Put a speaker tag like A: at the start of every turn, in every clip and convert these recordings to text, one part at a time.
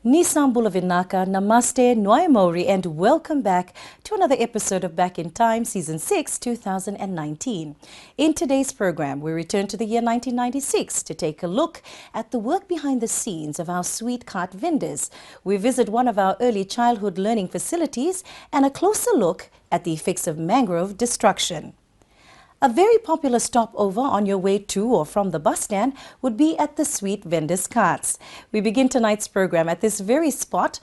A: Nissan Bulavinaka, Namaste, Noy Mori, and welcome back to another episode of Back in Time, Season 6, 2019. In today's program, we return to the year 1996 to take a look at the work behind the scenes of our sweet cart vendors. We visit one of our early childhood learning facilities and a closer look at the effects of mangrove destruction. A very popular stopover on your way to or from the bus stand would be at the Sweet Vendors Carts. We begin tonight's program at this very spot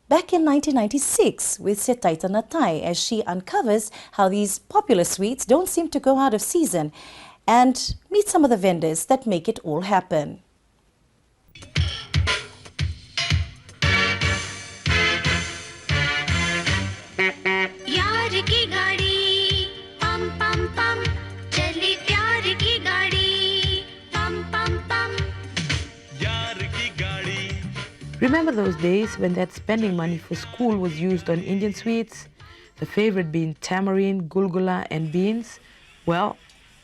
A: back in 1996 with Setaita Natai as she uncovers how these popular sweets don't seem to go out of season and meet some of the vendors that make it all happen.
B: Remember those days when that spending money for school was used on Indian sweets? The favorite being tamarind, gulgula and beans? Well,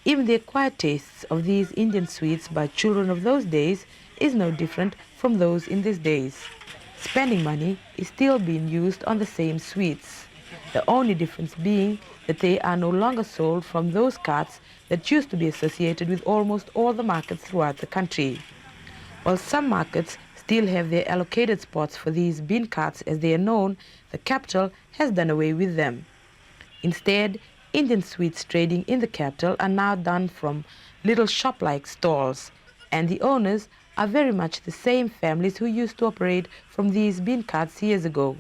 B: even the acquired tastes of these Indian sweets by children of those days is no different from those in these days. Spending money is still being used on the same sweets. The only difference being that they are no longer sold from those carts that used to be associated with almost all the markets throughout the country. While some markets still have their allocated spots for these bean carts as they are known, the capital has done away with them. Instead, Indian sweets trading in the capital are now done from little shop-like stalls, and the owners are very much the same families who used to operate from these bean carts years ago.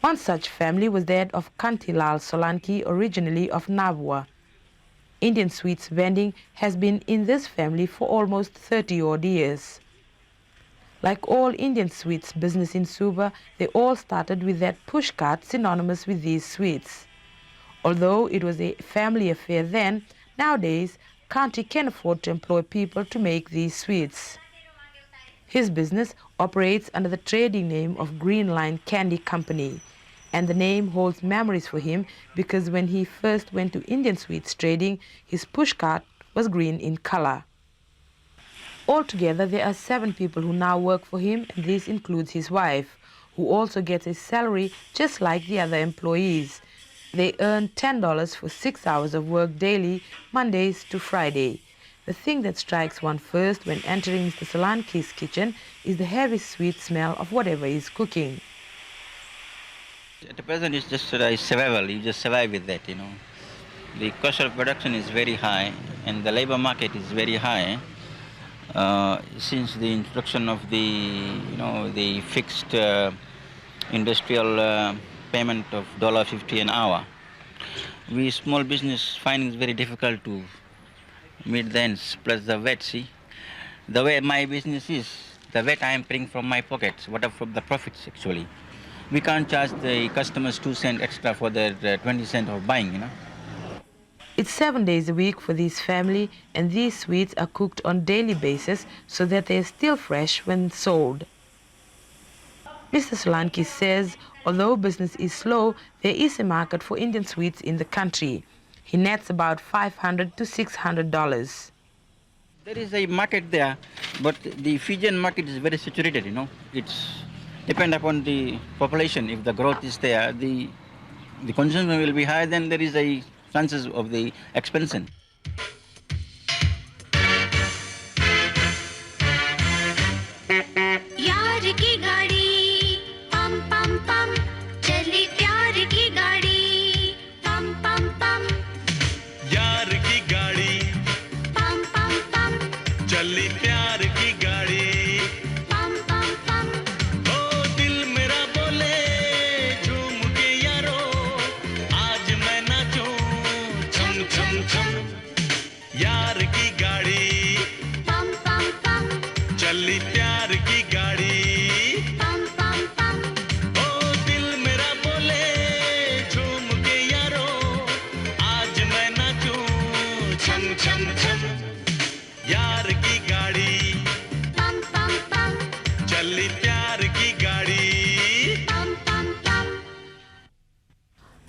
B: One such family was that of Kantilal Solanki, originally of Nabwa. Indian sweets vending has been in this family for almost 30-odd years. Like all Indian sweets business in Suba, they all started with that push cart synonymous with these sweets. Although it was a family affair then, nowadays, Kanti can afford to employ people to make these sweets. His business operates under the trading name of Green Line Candy Company, and the name holds memories for him because when he first went to Indian sweets trading, his push cart was green in color. Altogether, there are 7 people who now work for him, and this includes his wife, who also gets a salary just like the other employees. They earn $10 for 6 hours of work daily, Mondays to Friday. The thing that strikes one first when entering Mr. Solanki's kitchen is the heavy sweet smell of whatever he's cooking.
C: At the present, it's just survival. You just survive with that, The cost of production is very high, and the labor market is very high. Since the introduction of the fixed industrial payment of $50 an hour, we small business finding it very difficult to meet the ends, plus the VAT. See, the way my business is, the VAT I am paying from my pockets, whatever from the profits actually. We can't charge the customers 2 cents extra for their 20 cents of buying,
B: It's 7 days a week for this family, and these sweets are cooked on daily basis so that they are still fresh when sold. Mr. Solanki says, although business is slow, there is a market for Indian sweets in the country. He nets about $500 to $600.
C: There is a market there, but the Fijian market is very saturated, It's depend upon the population. If the growth is there, the consumption will be high, then there is a chances of the expansion.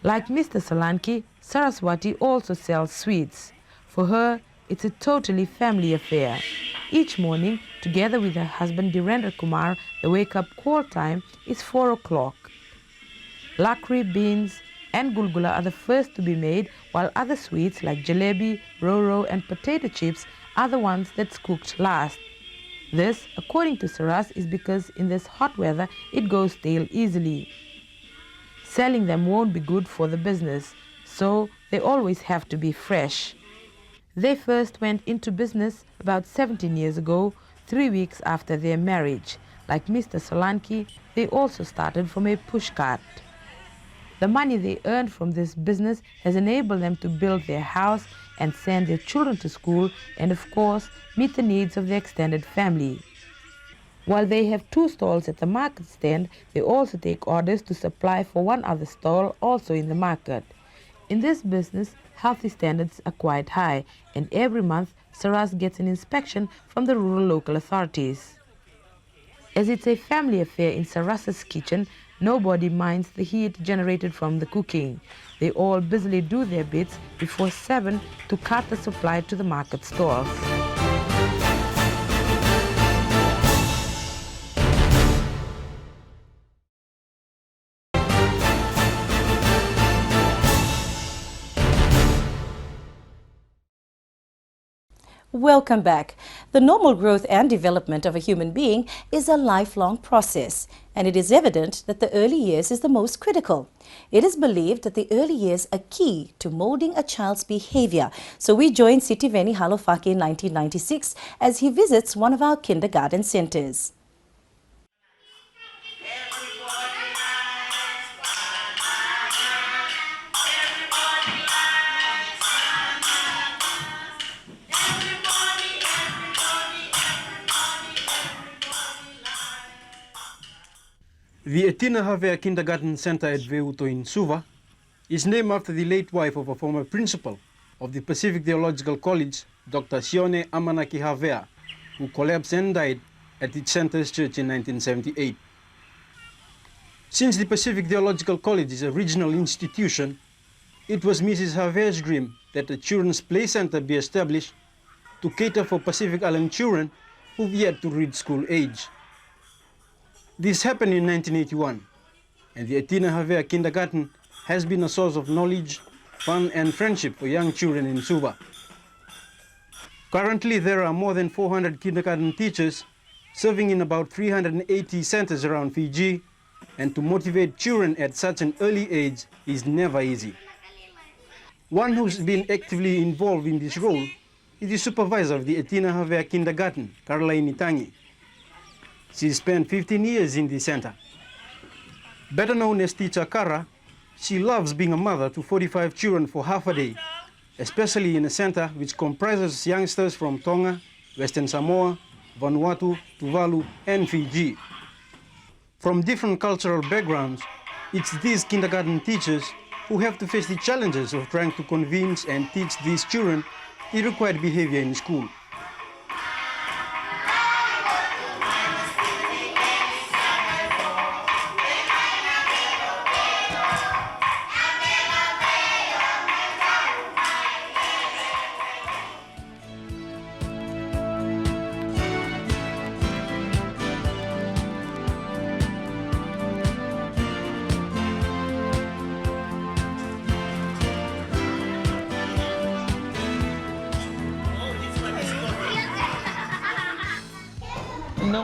B: Like Mr. Solanki, Saraswati also sells sweets. For her, it's a totally family affair. Each morning, together with her husband Dhirendra Kumar, the wake-up call time is 4 o'clock. Lakri, beans and gulgula are the first to be made, while other sweets like jalebi, roro and potato chips are the ones that's cooked last. This, according to Saras, is because in this hot weather it goes stale easily. Selling them won't be good for the business, so they always have to be fresh. They first went into business about 17 years ago, 3 weeks after their marriage. Like Mr. Solanki, they also started from a pushcart. The money they earned from this business has enabled them to build their house and send their children to school and, of course, meet the needs of their extended family. While they have 2 stalls at the market stand, they also take orders to supply for one other stall also in the market. In this business, healthy standards are quite high, and every month Saras gets an inspection from the rural local authorities. As it's a family affair in Saras's kitchen, nobody minds the heat generated from the cooking. They all busily do their bits before 7 to cut the supply to the market stalls.
A: Welcome back. The normal growth and development of a human being is a lifelong process, and it is evident that the early years is the most critical. It is believed that the early years are key to molding a child's behavior. So we join Sitiveni Halofaki in 1996 as he visits one of our kindergarten centers.
D: The Etina Havea Kindergarten Center at Veuto in Suva is named after the late wife of a former principal of the Pacific Theological College, Dr. Sione Amanaki Havea, who collapsed and died at its center's church in 1978. Since the Pacific Theological College is a regional institution, it was Mrs. Havea's dream that a children's play center be established to cater for Pacific Island children who've yet to reach school age. This happened in 1981, and the Etina Havea Kindergarten has been a source of knowledge, fun and friendship for young children in Suva. Currently, there are more than 400 kindergarten teachers serving in about 380 centers around Fiji, and to motivate children at such an early age is never easy. One who's been actively involved in this role is the supervisor of the Etina Havea Kindergarten, Caroline Itangi. She spent 15 years in the center. Better known as Teacher Kara, she loves being a mother to 45 children for half a day, especially in a center which comprises youngsters from Tonga, Western Samoa, Vanuatu, Tuvalu, and Fiji. From different cultural backgrounds, it's these kindergarten teachers who have to face the challenges of trying to convince and teach these children the required behavior in school.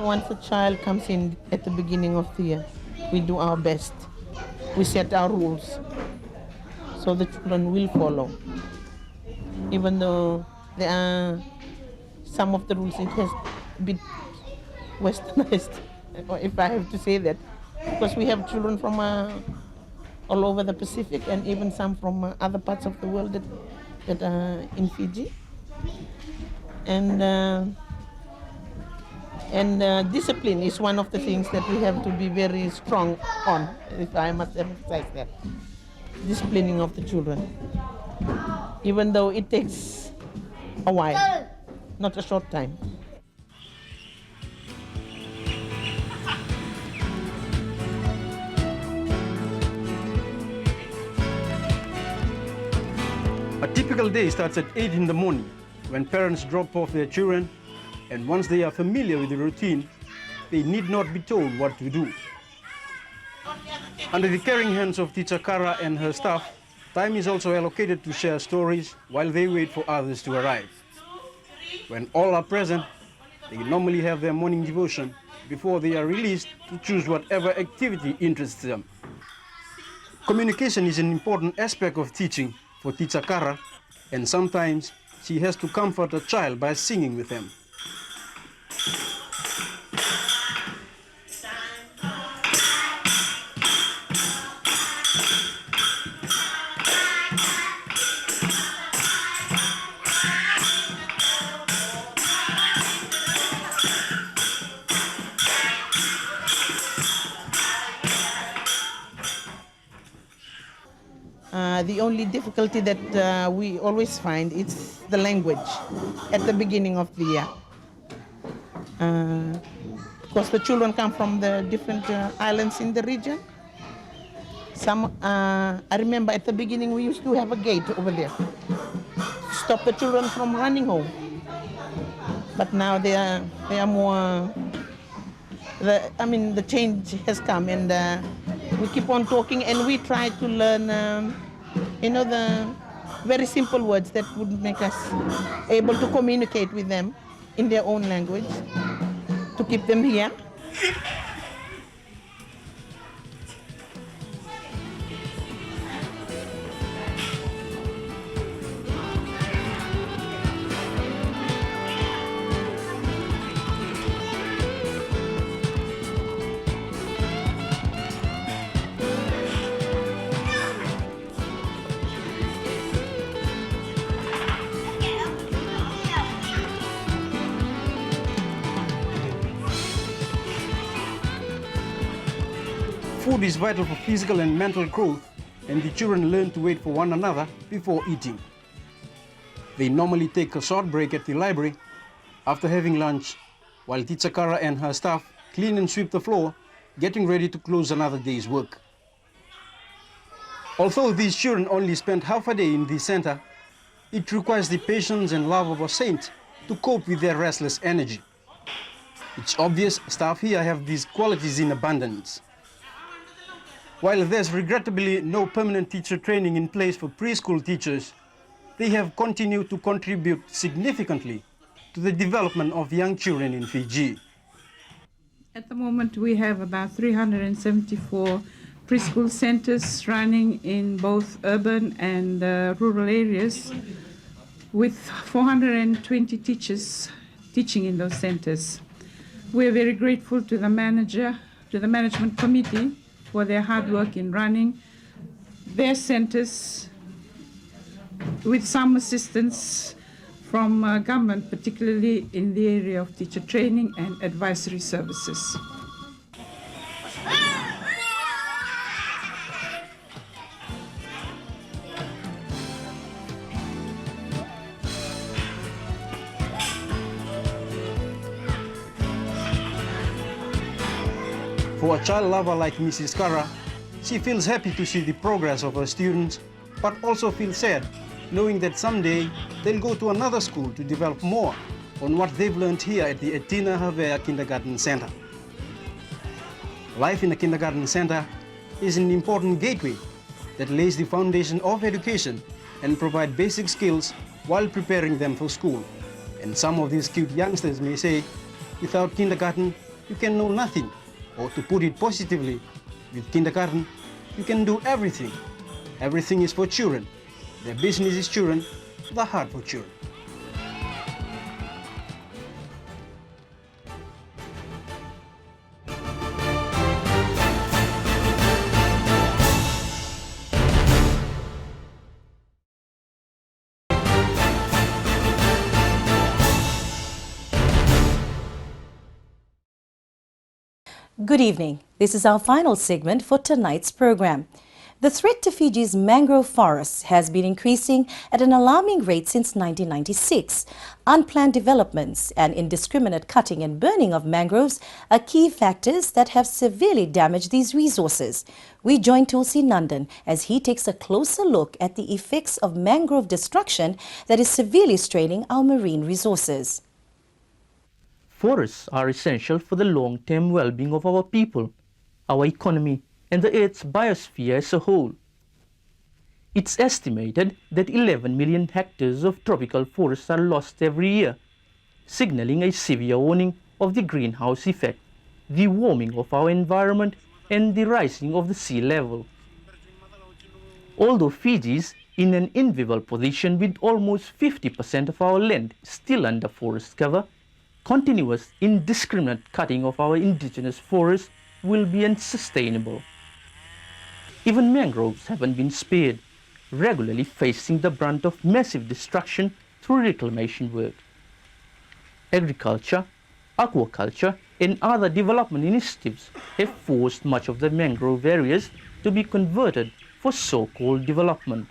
E: Once a child comes in at the beginning of the year, we do our best. We set our rules so the children will follow. Even though there are some of the rules, it has a bit westernized, if I have to say that, because we have children from all over the Pacific and even some from other parts of the world that are in Fiji. And discipline is one of the things that we have to be very strong on, if I must emphasize that. Disciplining of the children. Even though it takes a while, not a short time.
D: A typical day starts at 8 in the morning when parents drop off their children and once they are familiar with the routine, they need not be told what to do. Under the caring hands of Teacher Kara and her staff, time is also allocated to share stories while they wait for others to arrive. When all are present, they normally have their morning devotion before they are released to choose whatever activity interests them. Communication is an important aspect of teaching for Teacher Kara, and sometimes she has to comfort a child by singing with them.
E: The only difficulty that we always find is the language at the beginning of the year. Because the children come from the different islands in the region. I remember at the beginning we used to have a gate over there to stop the children from running home. But now they are more. The change has come, and we keep on talking, and we try to learn, the very simple words that would make us able to communicate with them in their own language, to keep them here.
D: Food is vital for physical and mental growth, and the children learn to wait for one another before eating. They normally take a short break at the library after having lunch, while Teacher Kara and her staff clean and sweep the floor, getting ready to close another day's work. Although these children only spend half a day in the center, it requires the patience and love of a saint to cope with their restless energy. It's obvious staff here have these qualities in abundance. While there's regrettably no permanent teacher training in place for preschool teachers, they have continued to contribute significantly to the development of young children in Fiji.
F: At the moment, we have about 374 preschool centers running in both urban and rural areas, with 420 teachers teaching in those centers. We're very grateful to the management committee, for their hard work in running their centers with some assistance from government, particularly in the area of teacher training and advisory services.
D: For a child lover like Mrs. Kara, she feels happy to see the progress of her students, but also feels sad knowing that someday they'll go to another school to develop more on what they've learned here at the Etina Havea Kindergarten Center. Life in a kindergarten center is an important gateway that lays the foundation of education and provide basic skills while preparing them for school. And some of these cute youngsters may say, without kindergarten, you can know nothing. Or to put it positively, with kindergarten, you can do everything. Everything is for children. Their business is children, the heart for children.
A: Good evening. This is our final segment for tonight's program. The threat to Fiji's mangrove forests has been increasing at an alarming rate since 1996. Unplanned developments and indiscriminate cutting and burning of mangroves are key factors that have severely damaged these resources. We join Tulsi Nandan as he takes a closer look at the effects of mangrove destruction that is severely straining our marine resources.
G: Forests are essential for the long-term well-being of our people, our economy, and the Earth's biosphere as a whole. It's estimated that 11 million hectares of tropical forests are lost every year, signaling a severe warning of the greenhouse effect, the warming of our environment, and the rising of the sea level. Although Fiji is in an enviable position with almost 50% of our land still under forest cover, continuous indiscriminate cutting of our indigenous forests will be unsustainable. Even mangroves haven't been spared, regularly facing the brunt of massive destruction through reclamation work. Agriculture, aquaculture, and other development initiatives have forced much of the mangrove areas to be converted for so-called development.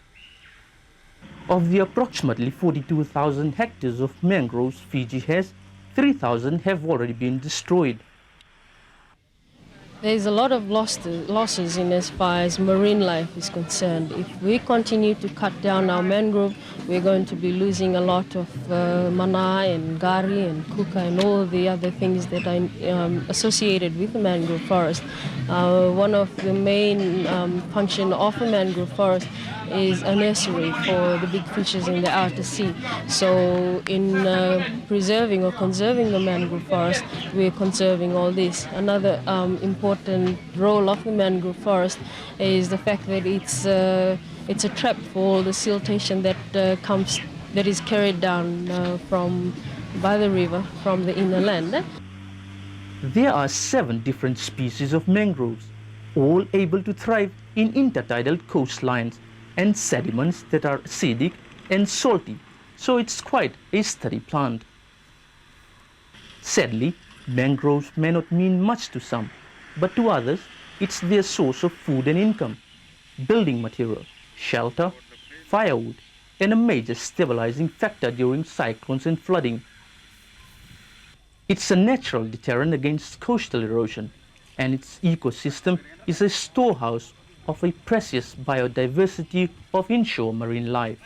G: Of the approximately 42,000 hectares of mangroves Fiji has, 3,000 have already been destroyed.
H: There's a lot of losses in as far as marine life is concerned. If we continue to cut down our mangrove, we're going to be losing a lot of mana and gari and kuka and all the other things that are associated with the mangrove forest. One of the main function of a mangrove forest is a nursery for the big fishes in the outer sea. So in preserving or conserving the mangrove forest, we're conserving all this. Another important role of the mangrove forest is the fact that it's a trap for the siltation that is carried down by the river from the inner land.
G: There are 7 different species of mangroves, all able to thrive in intertidal coastlines and sediments that are acidic and salty, so it's quite a sturdy plant. Sadly, mangroves may not mean much to some, but to others, it's their source of food and income, building material, shelter, firewood, and a major stabilizing factor during cyclones and flooding. It's a natural deterrent against coastal erosion, and its ecosystem is a storehouse of a precious biodiversity of inshore marine life.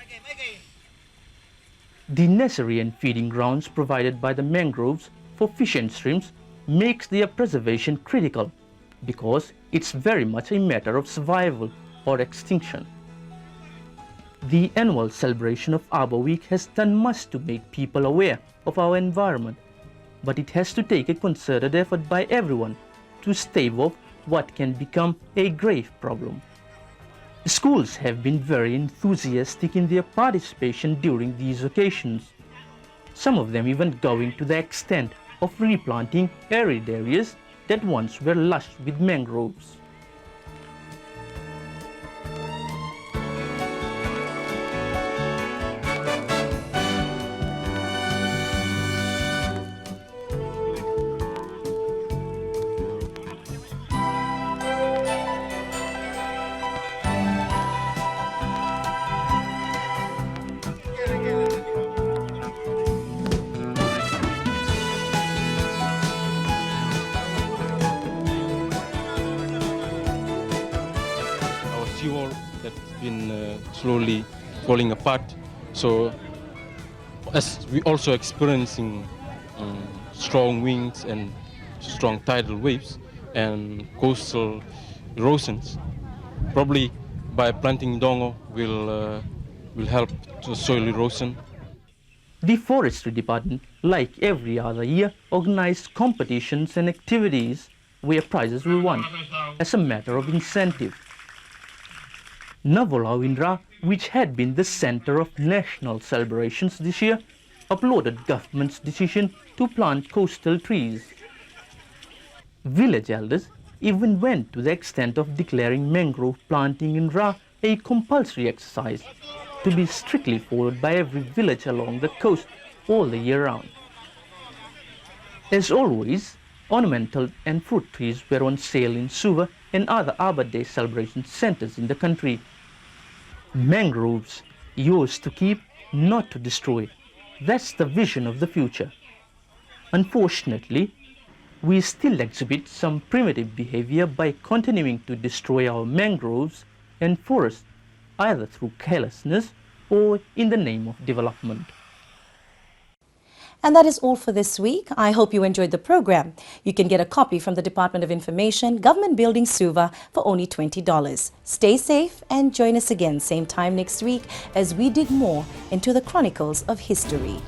G: The nursery and feeding grounds provided by the mangroves for fish and shrimps makes their preservation critical, because it's very much a matter of survival or extinction. The annual celebration of Arbor Week has done much to make people aware of our environment, but it has to take a concerted effort by everyone to stave off what can become a grave problem. Schools have been very enthusiastic in their participation during these occasions, some of them even going to the extent of replanting arid areas that once were lush with mangroves.
I: Seawall that's been slowly falling apart. So as we also experiencing strong winds and strong tidal waves and coastal erosions, probably by planting dongo will help to soil erosion.
G: The Forestry Department, like every other year, organized competitions and activities where prizes were won as a matter of incentive. Navalau Indra, which had been the center of national celebrations this year, applauded government's decision to plant coastal trees. Village elders even went to the extent of declaring mangrove planting in Ra a compulsory exercise to be strictly followed by every village along the coast all the year round. As always, ornamental and fruit trees were on sale in Suva and other Arbor Day celebration centers in the country. Mangroves, yours to keep, not to destroy. That's the vision of the future. Unfortunately, we still exhibit some primitive behavior by continuing to destroy our mangroves and forests, either through carelessness or in the name of development.
A: And that is all for this week. I hope you enjoyed the program. You can get a copy from the Department of Information, Government Building, Suva, for only $20. Stay safe and join us again same time next week as we dig more into the chronicles of history.